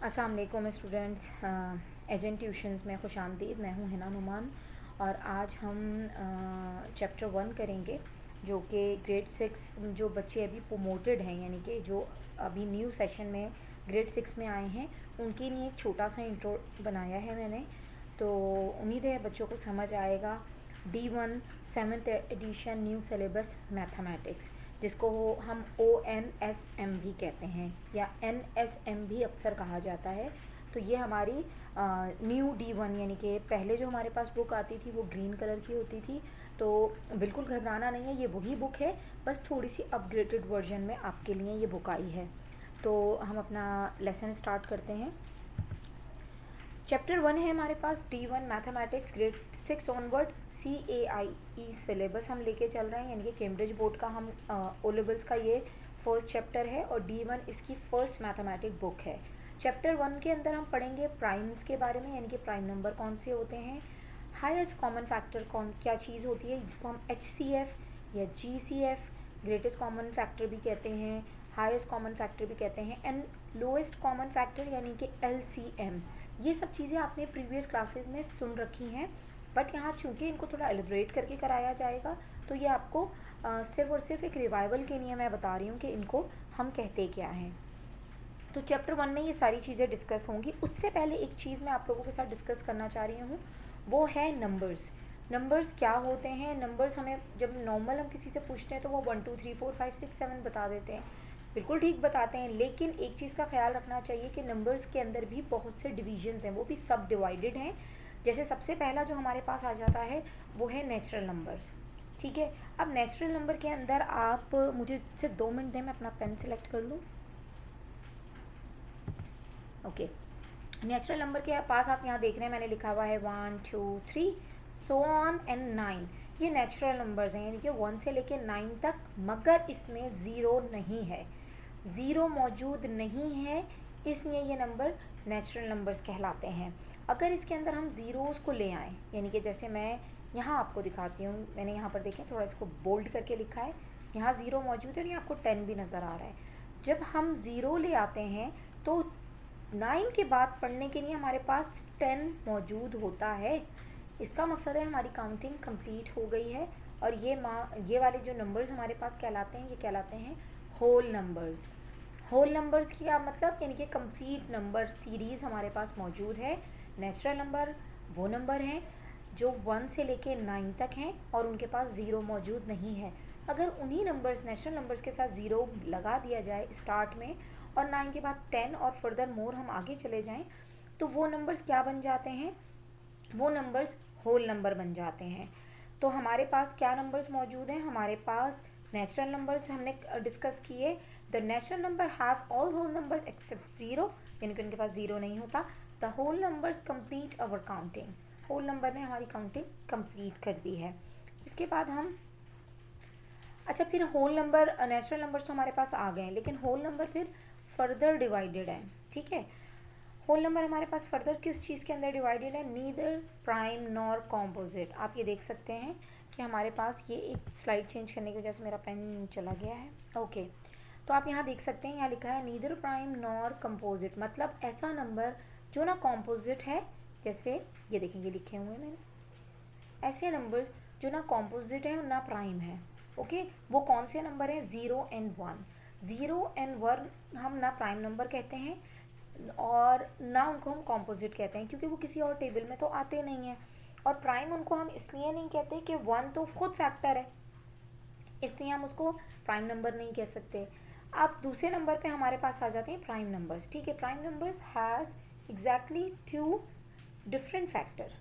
अस्सलाम वालेकुम students, agent tuitions में खुशामदीद। मैं हूँ हिना नुमान और आज हम चैप्टर 1 करेंगे जो कि ग्रेड 6 जो बच्चे अभी प्रमोटेड हैं, यानी कि जो अभी न्यू सेशन में ग्रेड 6 में आए हैं, उनके लिए एक छोटा सा इंट्रो बनाया है मैंने। तो उम्मीद है बच्चों को समझ आएगा। D1 7th addition new syllabus mathematics, जिसको हम ONSM भी कहते हैं या NSM भी अक्सर कहा जाता है। तो ये हमारी न्यू D1, यानी कि पहले जो हमारे पास बुक आती थी वो ग्रीन कलर की होती थी। तो बिल्कुल घबराना नहीं है, ये वही बुक है, बस थोड़ी सी अपग्रेडेड वर्जन में आपके लिए ये बुक आई है। तो हम अपना लेसन स्टार्ट करते हैं। चैप्टर 1 है हमारे पास D1 mathematics grade 6 onward CAIE syllabus हम लेके चल रहे हैं, यानी कि कैम्ब्रिज बोर्ड का हम ओ लेवल्स का ये फर्स्ट चैप्टर है और D1 इसकी फर्स्ट मैथमेटिक बुक है। चैप्टर 1 के अंदर हम पढ़ेंगे प्राइम्स के बारे में, यानी कि प्राइम नंबर कौन से होते हैं, हाईएस्ट कॉमन फैक्टर क्या चीज़ होती है, जिसको हम HCF या GCF ग्रेटेस्ट कॉमन फैक्टर भी कहते हैं, हाईएस्ट कॉमन फैक्टर भी कहते हैं, एंड लोएस्ट कॉमन फैक्टर यानी कि LCM। ये सब चीज़ें आपने प्रीवियस क्लासेस में सुन रखी हैं, बट यहाँ चूँकि इनको थोड़ा एलिब्रेट करके कराया जाएगा, तो ये आपको सिर्फ और सिर्फ एक रिवाइवल के लिए मैं बता रही हूँ कि इनको हम कहते क्या हैं। तो चैप्टर 1 में ये सारी चीज़ें डिस्कस होंगी। उससे पहले एक चीज़ मैं आप लोगों के साथ डिस्कस करना चाह रही हूँ, वो है नंबर्स। नंबर्स क्या होते हैं? नंबर्स हमें जब नॉर्मल हम किसी से पूछते हैं तो वो 1 2 3 4 5 6 7 बता देते हैं, बिल्कुल ठीक बताते हैं, लेकिन एक चीज़ का ख्याल रखना चाहिए कि नंबर्स के अंदर भी बहुत से डिविजन्स हैं, वो भी सब डिवाइडेड हैं। जैसे सबसे पहला जो हमारे पास आ जाता है वो है नेचुरल नंबर्स। ठीक है, अब नेचुरल नंबर के अंदर आप मुझे सिर्फ 2 मिनट दें, मैं अपना पेन सेलेक्ट कर लूँ। ओके, नेचुरल नंबर के पास आप यहाँ देख रहे हैं मैंने लिखा हुआ है 1 2 3 सो ऑन एंड 9। ये नेचुरल नंबर्स हैं, यानी कि 1 से लेके 9 तक, मगर इसमें ज़ीरो नहीं है, ज़ीरो मौजूद नहीं है, इसलिए ये नंबर नेचुरल नंबर्स कहलाते हैं। अगर इसके अंदर हम ज़ीरोज़ को ले आएँ, यानी कि जैसे मैं यहाँ आपको दिखाती हूँ, मैंने यहाँ पर देखें थोड़ा इसको बोल्ड करके लिखा है, यहाँ ज़ीरो मौजूद है और यहाँ आपको 10 भी नज़र आ रहा है। जब हम ज़ीरो ले आते हैं तो 9 के बाद पढ़ने के लिए हमारे पास 10 मौजूद होता है। इसका मकसद है हमारी काउंटिंग कंप्लीट हो गई है और ये वाले जो नंबर्स हमारे पास कहलाते हैं, ये कहलाते हैं होल नंबर्स। होल नंबर्स की क्या मतलब, यानी कि कंप्लीट नंबर सीरीज़ हमारे पास मौजूद है। नेचुरल नंबर वो नंबर हैं जो 1 से लेके 9 तक हैं और उनके पास ज़ीरो मौजूद नहीं है। अगर उन्हीं नंबर्स नेचुरल नंबर्स के साथ ज़ीरो लगा दिया जाए स्टार्ट में और 9 के बाद 10 और फर्दर मोर हम आगे चले जाएं, तो वो नंबर्स क्या बन जाते हैं, वो नंबर्स होल नंबर बन जाते हैं। तो हमारे पास क्या नंबर्स मौजूद हैं, हमारे पास नेचुरल नंबर्स हमने डिस्कस किए। The natural number have all whole numbers except zero, यानी कि उनके पास ज़ीरो नहीं होता। The whole numbers complete our counting, whole number ने हमारी काउंटिंग कंप्लीट कर दी है। इसके बाद हम अच्छा, फिर होल नंबर नेचुरल नंबर्स तो हमारे पास आ गए हैं, लेकिन होल नंबर फिर फर्दर डिवाइडेड है। ठीक है, होल नंबर हमारे पास फर्दर किस चीज़ के अंदर डिवाइडेड है, नीदर प्राइम नॉर कॉम्पोजिट। आप ये देख सकते हैं कि हमारे पास ये एक स्लाइड चेंज करने की वजह से मेरा पेन चला गया है। ओके, तो आप यहाँ देख सकते हैं, यहाँ लिखा है नीदर प्राइम नॉर कंपोजिट, मतलब ऐसा नंबर जो ना कॉम्पोजिट है, जैसे ये देखेंगे लिखे हुए मैंने, ऐसे नंबर्स जो ना कॉम्पोजिट है और ना प्राइम है। ओके, वो कौन से नंबर हैं, 0 एंड 1। 0 एंड 1 हम ना प्राइम नंबर कहते हैं और ना उनको हम कॉम्पोजिट कहते हैं, क्योंकि वो किसी और टेबल में तो आते नहीं हैं। और प्राइम उनको हम इसलिए नहीं कहते कि 1 तो खुद फैक्टर है, इसलिए हम उसको प्राइम नंबर नहीं कह सकते। अब दूसरे नंबर पे हमारे पास आ जाते हैं प्राइम नंबर्स। ठीक है, prime numbers has exactly 2 different factor.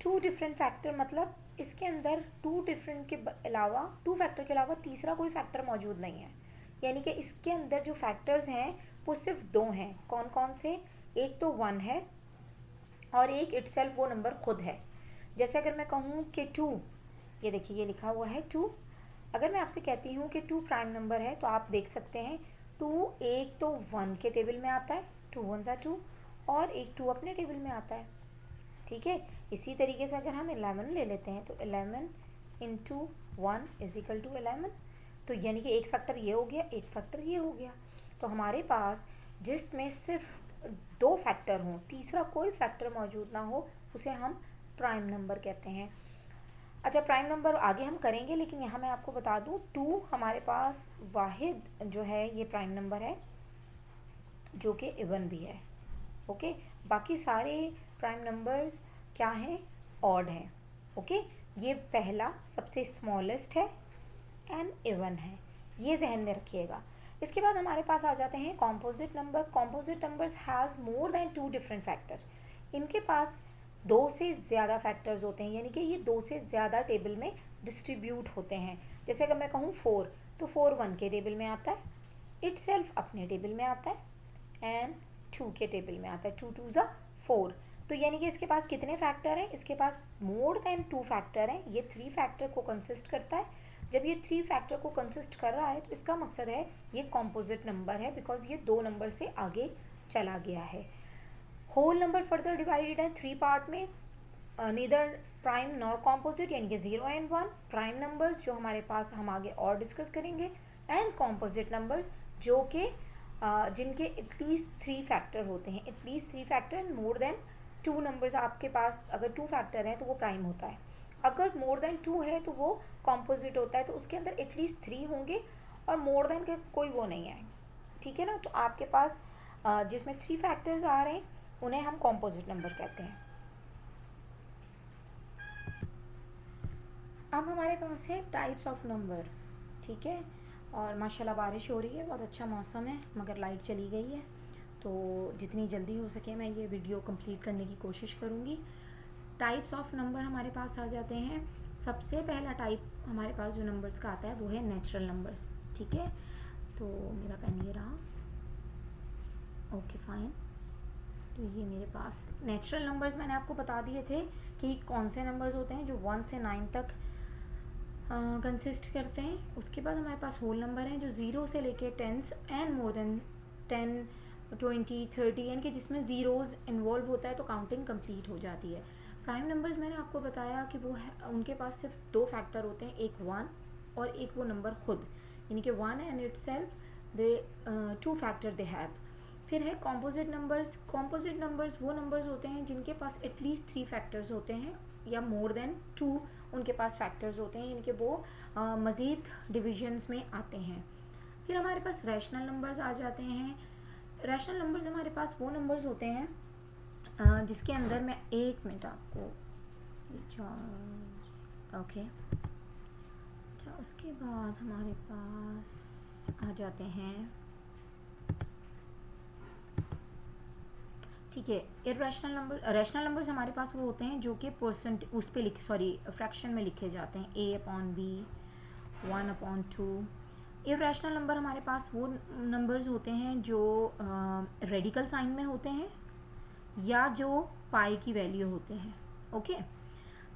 2 different factor मतलब इसके अंदर 2 डिफरेंट के अलावा, 2 फैक्टर के अलावा तीसरा कोई फैक्टर मौजूद नहीं है, यानी कि इसके अंदर जो फैक्टर्स हैं वो सिर्फ 2 हैं। कौन कौन से, एक तो 1 है और एक इटसेल्फ वो नंबर खुद है। जैसे अगर मैं कहूँ कि 2, ये देखिए ये लिखा हुआ है 2, अगर मैं आपसे कहती हूँ कि 2 प्राइम नंबर है, तो आप देख सकते हैं 2 एक तो 1 के टेबल में आता है, 2 1 2, और एक 2 अपने टेबल में आता है। ठीक है, इसी तरीके से अगर हम 11 ले लेते हैं तो 11 इंटू 1 इज इक्वल टू 11, तो यानी कि एक फैक्टर ये हो गया, एक फैक्टर ये हो गया। तो हमारे पास जिसमें सिर्फ 2 हो, तीसरा कोई फैक्टर मौजूद ना हो, उसे हम प्राइम नंबर कहते हैं। अच्छा, प्राइम नंबर आगे हम करेंगे, लेकिन यहाँ मैं आपको बता दूँ 2 हमारे पास वाहिद जो है ये प्राइम नंबर है जो कि इवन भी है। ओके, बाकी सारे प्राइम नंबर्स क्या हैं, ऑड हैं। ओके, ये पहला सबसे स्मॉलेस्ट है एंड इवन है, ये जहन में रखिएगा। इसके बाद हमारे पास आ जाते हैं composite number. Composite numbers has more than 2 different factor. इनके पास 2 से ज़्यादा फैक्टर्स होते हैं, यानी कि ये 2 से ज़्यादा टेबल में डिस्ट्रीब्यूट होते हैं। जैसे अगर मैं कहूँ 4, तो 4 1 के टेबल में आता है, इटसेल्फ अपने टेबल में आता है, एंड 2 के टेबल में आता है, 2 2 4। तो यानी कि इसके पास कितने फैक्टर हैं, इसके पास मोर देन 2 फैक्टर हैं। ये 3 फैक्टर को कंसिस्ट करता है। जब ये 3 फैक्टर को कंसिस्ट कर रहा है तो इसका मकसद है ये कॉम्पोजिट नंबर है, बिकॉज ये 2 नंबर से आगे चला गया है। होल नंबर फर्दर डिवाइडेड है 3 पार्ट में, नीदर प्राइम नॉर कॉम्पोजिट, यानी कि 0 एंड 1 प्राइम नंबर्स जो हमारे पास हम आगे और डिस्कस करेंगे, एंड कॉम्पोजिट नंबर्स जो कि जिनके एटलीस्ट 3 फैक्टर होते हैं, at least 3 factor and more than 2 numbers. आपके पास अगर 2 फैक्टर हैं तो वो प्राइम होता है, अगर मोर देन 2 है तो वो कॉम्पोजिट होता है, तो उसके अंदर एटलीस्ट 3 होंगे और मोर देन के कोई वो नहीं है। ठीक है ना, तो आपके पास जिसमें 3 फैक्टर्स आ रहे हैं उन्हें हम कॉम्पोजिट नंबर कहते हैं। अब हमारे पास है टाइप्स ऑफ नंबर। ठीक है, और माशाल्लाह बारिश हो रही है, बहुत अच्छा मौसम है, मगर लाइट चली गई है, तो जितनी जल्दी हो सके मैं ये वीडियो कंप्लीट करने की कोशिश करूँगी। टाइप्स ऑफ नंबर हमारे पास आ जाते हैं। सबसे पहला टाइप हमारे पास जो नंबर्स का आता है वो है नेचुरल नंबर्स। ठीक है, तो मेरा पेन ये रहा, ओके फाइन। तो ये मेरे पास नेचुरल नंबर्स मैंने आपको बता दिए थे कि कौन से नंबर्स होते हैं जो 1 से 9 तक कंसिस्ट करते हैं। उसके बाद हमारे पास होल नंबर हैं जो 0 से लेके 10 एंड मोर देन 10 20 30, यानी कि जिसमें ज़ीरोज़ इन्वॉल्व होता है तो काउंटिंग कंप्लीट हो जाती है। प्राइम नंबर्स मैंने आपको बताया कि वो है, उनके पास सिर्फ 2 फैक्टर होते हैं, एक 1 और एक वो नंबर खुद, यानी कि 1 and it self they 2 factor they have. फिर है कॉम्पोजिट नंबर्स। कॉम्पोजिट नंबर्स वो नंबर्स होते हैं जिनके पास एटलीस्ट 3 फैक्टर्स होते हैं या मोर देन 2 उनके पास फैक्टर्स होते हैं, यानी कि वो मज़ीद डिविजन्स में आते हैं। फिर हमारे पास रैशनल नंबर्स आ जाते हैं। रैशनल नंबर्स हमारे पास वो नंबर्स होते हैं जिसके अंदर मैं 1 मिनट आपको ओके। अच्छा, उसके बाद हमारे पास आ जाते हैं, ठीक है, इर्रेशनल नंबर। रैशनल नंबर्स हमारे पास वो होते हैं जो कि परसेंट उस पे लिखे, सॉरी फ्रैक्शन में लिखे जाते हैं, a/b 1/2। इर्रेशनल नंबर हमारे पास वो नंबर्स होते हैं जो रेडिकल साइन में होते हैं या जो पाई की वैल्यू होते हैं। ओके,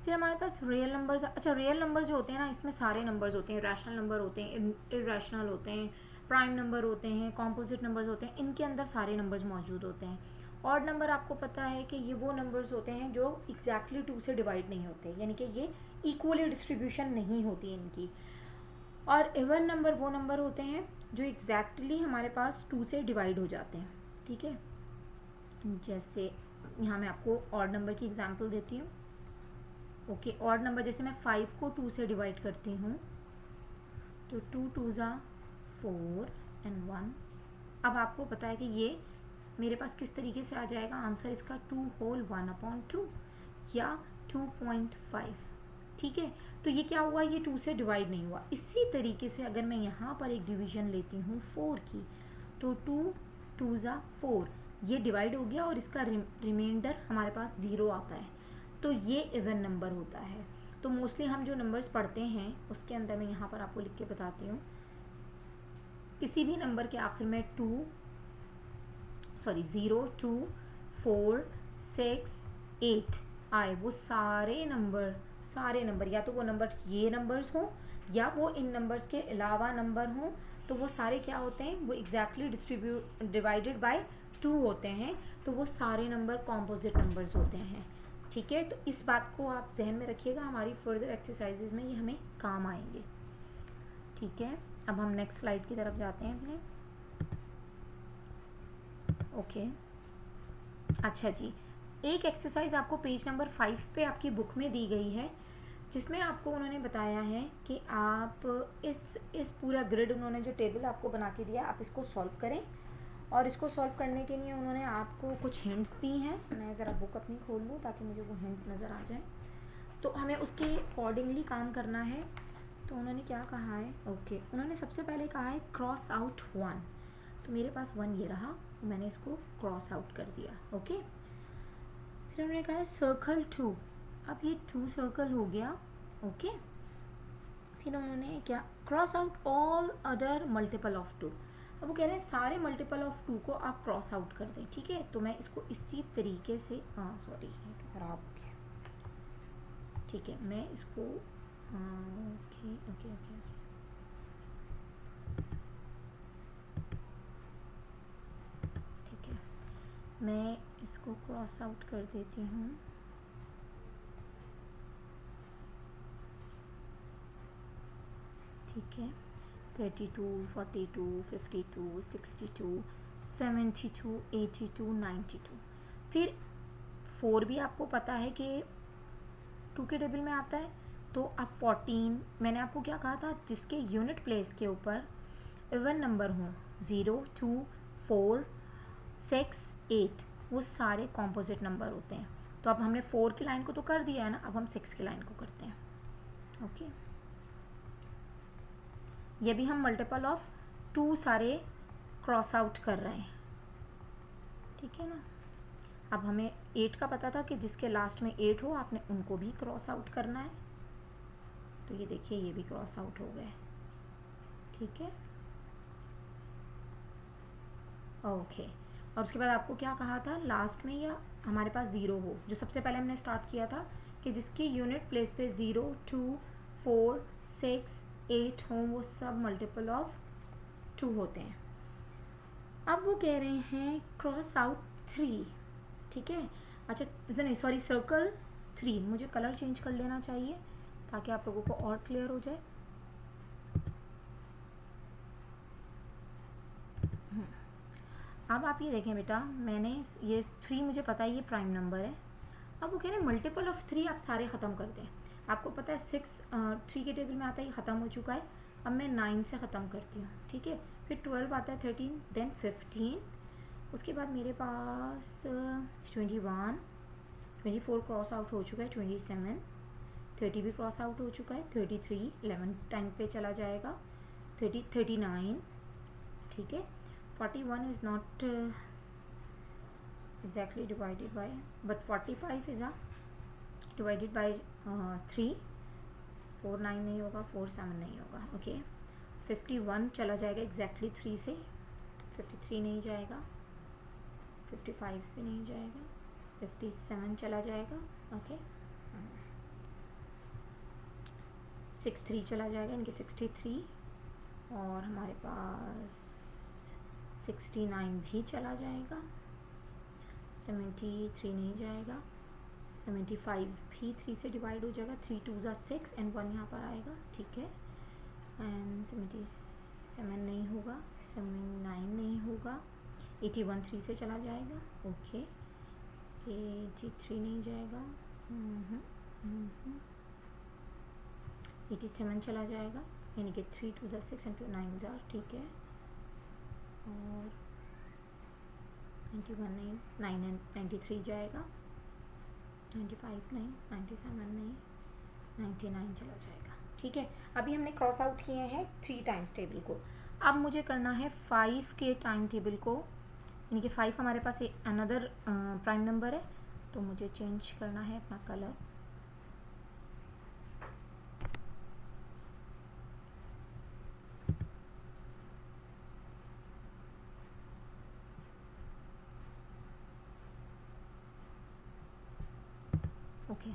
फिर हमारे पास रियल नंबर्स। अच्छा, रियल नंबर जो होते हैं ना, इसमें सारे नंबर्स होते हैं, रैशनल नंबर होते हैं, इर्रेशनल होते हैं, प्राइम नंबर होते हैं, कॉम्पोजिट नंबर्स होते हैं, इनके अंदर सारे नंबर्स मौजूद होते हैं। ऑड नंबर आपको पता है कि ये वो नंबर्स होते हैं जो एग्जैक्टली 2 से डिवाइड नहीं होते, यानी कि ये इक्वली डिस्ट्रीब्यूशन नहीं होती इनकी। और इवन नंबर वो नंबर होते हैं जो एग्जैक्टली हमारे पास 2 से डिवाइड हो जाते हैं। ठीक है, जैसे यहाँ मैं आपको ऑड नंबर की एग्जांपल देती हूँ। ओके, ऑड नंबर जैसे मैं 5 को 2 से डिवाइड करती हूँ तो 2 2 4 एंड 1। अब आपको पता है कि ये मेरे पास किस तरीके से आ जाएगा आंसर इसका, 2 होल 1/2 या 2.5। ठीक है, तो ये क्या हुआ, ये 2 से डिवाइड नहीं हुआ। इसी तरीके से अगर मैं यहाँ पर एक डिवीजन लेती हूँ 4 की, तो 2 2 4, ये डिवाइड हो गया और इसका रिमाइंडर हमारे पास 0 आता है, तो ये इवन नंबर होता है। तो मोस्टली हम जो नंबर्स पढ़ते हैं उसके अंदर मैं यहाँ पर आपको लिख के बताती हूँ, किसी भी नंबर के आखिर में 0 2 4 6 8 आए, वो सारे नंबर या तो वो नंबर ये नंबर्स हों या वो इन नंबर्स के अलावा नंबर हों, तो वो सारे क्या होते हैं, वो एग्जैक्टली डिवाइडेड बाय 2 होते हैं, तो वो सारे नंबर कॉम्पोजिट नंबर्स होते हैं। ठीक है, तो इस बात को आप जहन में रखिएगा, हमारी फर्दर एक्सरसाइजेज में ये हमें काम आएंगे। ठीक है, अब हम नेक्स्ट स्लाइड की तरफ जाते हैं अपने। ओके, अच्छा जी, एक एक्सरसाइज आपको पेज नंबर 5 पे आपकी बुक में दी गई है, जिसमें आपको उन्होंने बताया है कि आप इस पूरा ग्रिड, उन्होंने जो टेबल आपको बना के दिया, आप इसको सॉल्व करें। और इसको सॉल्व करने के लिए उन्होंने आपको कुछ हिंट्स दी हैं। मैं ज़रा बुक अपनी खोल लूँ ताकि मुझे वो हिंट नज़र आ जाए। तो हमें उसके अकॉर्डिंगली काम करना है। तो उन्होंने क्या कहा है, ओके, उन्होंने सबसे पहले कहा है क्रॉस आउट 1। तो मेरे पास 1 ये रहा, मैंने इसको क्रॉस आउट कर दिया। ओके, फिर उन्होंने कहा है सर्कल 2। अब ये 2 सर्कल हो गया। ओके, फिर उन्होंने क्या, cross out all other multiple of 2। अब वो कह रहे हैं सारे मल्टीपल ऑफ 2 को आप क्रॉस आउट कर दें। ठीक है, तो मैं इसको इसी तरीके से, सॉरी ये तो खराब हो गया। ठीक है, मैं इसको ओके ओके ओके ओके, ठीक है, मैं इसको क्रॉस आउट कर देती हूँ। ठीक है, 32, 42, 52, 62, 72, 82, 92। फिर 4 भी आपको पता है कि 2 के टेबल में आता है। तो अब 14, मैंने आपको क्या कहा था, जिसके यूनिट प्लेस के ऊपर इवन नंबर हों, 0, 2, 4, 6, 8, वो सारे कॉम्पोजिट नंबर होते हैं। तो अब हमने 4 की लाइन को तो कर दिया है ना, अब हम 6 की लाइन को करते हैं। ओके, ये भी हम मल्टीपल ऑफ 2 सारे क्रॉस आउट कर रहे हैं। ठीक है ना, अब हमें 8 का पता था कि जिसके लास्ट में 8 हो आपने उनको भी क्रॉस आउट करना है। तो ये देखिए, ये भी क्रॉस आउट हो गए। ठीक है, ओके, और उसके बाद आपको क्या कहा था, लास्ट में या हमारे पास 0 हो, जो सबसे पहले हमने स्टार्ट किया था कि जिसकी यूनिट प्लेस पे 0, 2, 4, 6, 8 हों, वो सब मल्टीपल ऑफ 2 होते हैं। अब वो कह रहे हैं क्रॉस आउट 3। ठीक है, अच्छा नहीं सॉरी, सर्कल 3। मुझे कलर चेंज कर लेना चाहिए ताकि आप लोगों को और क्लियर हो जाए। अब आप ये देखें बेटा, मैंने ये 3 मुझे पता है ये प्राइम नंबर है। अब वो कह रहे हैं मल्टीपल ऑफ 3 आप सारे ख़त्म कर दें। आपको पता है 6 3 के टेबल में आता है, ये ख़त्म हो चुका है। अब मैं 9 से ख़त्म करती हूँ। ठीक है, फिर 12 आता है, 13, देन 15, उसके बाद मेरे पास 21, 24 क्रॉस आउट हो चुका है, 27, 30 भी क्रॉस आउट हो चुका है, 33 11 टाइम पे चला जाएगा, 30, 39। ठीक है, 41 is not exactly divided by, but 45 is divided by 3। 4 9 नहीं होगा, 4 7 नहीं होगा। ओके, 51 चला जाएगा एग्जैक्टली 3 से, 53 नहीं जाएगा, 55 भी नहीं जाएगा, 57 चला जाएगा। ओके, 63 चला जाएगा, इनके 63, और हमारे पास 69 भी चला जाएगा, 73 नहीं जाएगा, 75 भी 3 से डिवाइड हो जाएगा, 3 2 ज़ा 6 एंड 1 यहाँ पर आएगा। ठीक है, एंड 77 नहीं होगा, 79 नहीं होगा, 81 3 से चला जाएगा। ओके, 83 नहीं जाएगा, 87 चला जाएगा, यानी कि 3 2 ज़ा 6 एंड 2 9 ज़ा। ठीक है, और 91 नहीं, 9 एंड 93 जाएगा, 95 नहीं, 97 नहीं, 99 चला जाएगा। ठीक है, अभी हमने क्रॉस आउट किए हैं 3 टाइम्स टेबल को। अब मुझे करना है 5 के टाइम टेबल को, यानी कि 5 हमारे पास एक अनदर प्राइम नंबर है, तो मुझे चेंज करना है अपना कलर। ओके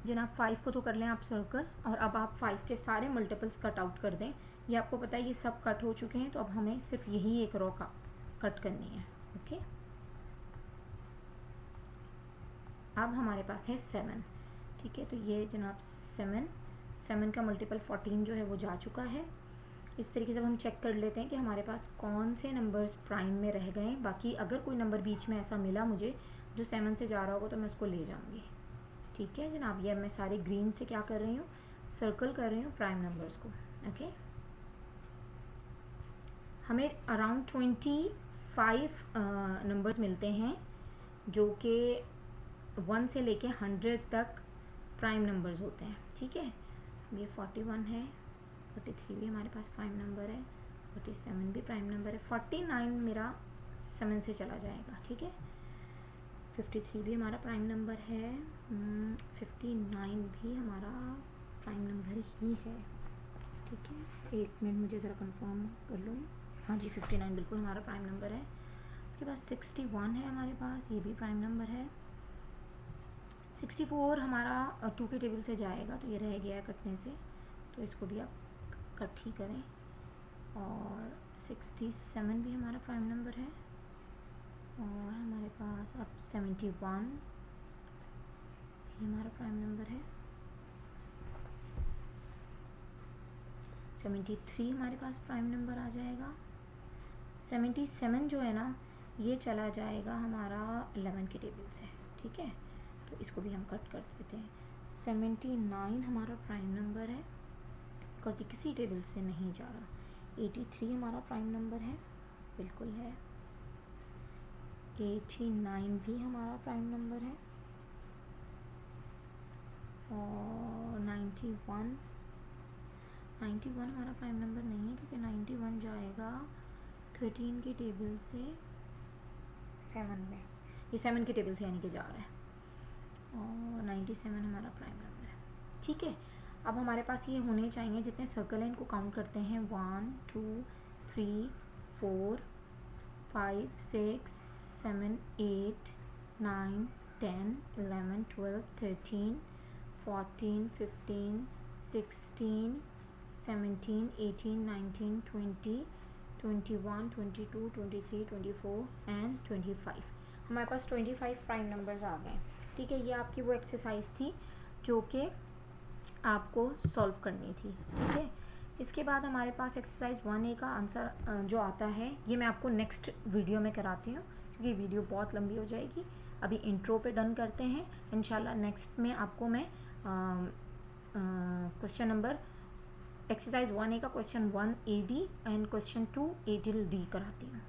जनाब, 5 को तो कर लें आप सर्कल, और अब आप 5 के सारे मल्टीपल्स कट आउट कर दें। ये आपको पता है ये सब कट हो चुके हैं, तो अब हमें सिर्फ यही एक रो का कट करनी है। ओके, अब हमारे पास है 7। ठीक है, तो ये जनाब 7 का मल्टीपल 14 जो है वो जा चुका है। इस तरीके से हम चेक कर लेते हैं कि हमारे पास कौन से नंबर्स प्राइम में रह गए। बाकी अगर कोई नंबर बीच में ऐसा मिला मुझे जो 7 से जा रहा होगा तो मैं उसको ले जाऊंगी। ठीक है जनाब, ये मैं सारे ग्रीन से क्या कर रही हूँ, सर्कल कर रही हूँ प्राइम नंबर्स को। ओके, हमें अराउंड 25 नंबर्स मिलते हैं जो कि 1 से लेके 100 तक प्राइम नंबर्स होते हैं। ठीक है, ये 41 है, 43 भी हमारे पास प्राइम नंबर है, 47 भी प्राइम नंबर है, 49 मेरा 7 से चला जाएगा। ठीक है, 53 भी हमारा प्राइम नंबर है, 59 भी हमारा प्राइम नंबर ही है। ठीक है, एक मिनट मुझे ज़रा कंफर्म कर लूँ। हाँ जी, 59 बिल्कुल हमारा प्राइम नंबर है। उसके बाद 61 है हमारे पास, ये भी प्राइम नंबर है। 64 हमारा 2 के टेबल से जाएगा तो ये रह गया है कटने से, तो इसको भी आप कट ही करें। और 67 भी हमारा प्राइम नंबर है। और हमारे पास अब 71 ये हमारा प्राइम नंबर है। 73 हमारे पास प्राइम नंबर आ जाएगा। 77 जो है ना ये चला जाएगा हमारा 11 के टेबल से। ठीक है, तो इसको भी हम कट कर देते हैं। 79 हमारा प्राइम नंबर है बिकॉज ये किसी टेबल से नहीं जा रहा। 83 हमारा प्राइम नंबर है, बिल्कुल है। 89 भी हमारा प्राइम नंबर है। और 91 हमारा प्राइम नंबर नहीं है क्योंकि 91 जाएगा 13 के टेबल से 7 में, ये 7 के टेबल से यानी कि जा रहा है। और 97 हमारा प्राइम नंबर है। ठीक है, अब हमारे पास ये होने चाहिए, जितने सर्कल हैं इनको काउंट करते हैं। 1 2 3 4 5 6 7 8 9 10 11 12 13 14 15 16 17 18 19 20 21 22 23 24 एंड 25। हमारे पास 25 प्राइम नंबर्स आ गए। ठीक है, ये आपकी वो एक्सरसाइज थी जो कि आपको सॉल्व करनी थी। ठीक है, इसके बाद हमारे पास एक्सरसाइज 1A का आंसर जो आता है ये मैं आपको नेक्स्ट वीडियो में कराती हूँ क्योंकि वीडियो बहुत लंबी हो जाएगी। अभी इंट्रो पे डन करते हैं, इंशाल्लाह नेक्स्ट में आपको मैं क्वेश्चन नंबर एक्सरसाइज 1A का question 1 AD and question 2 A till D कराती हूँ।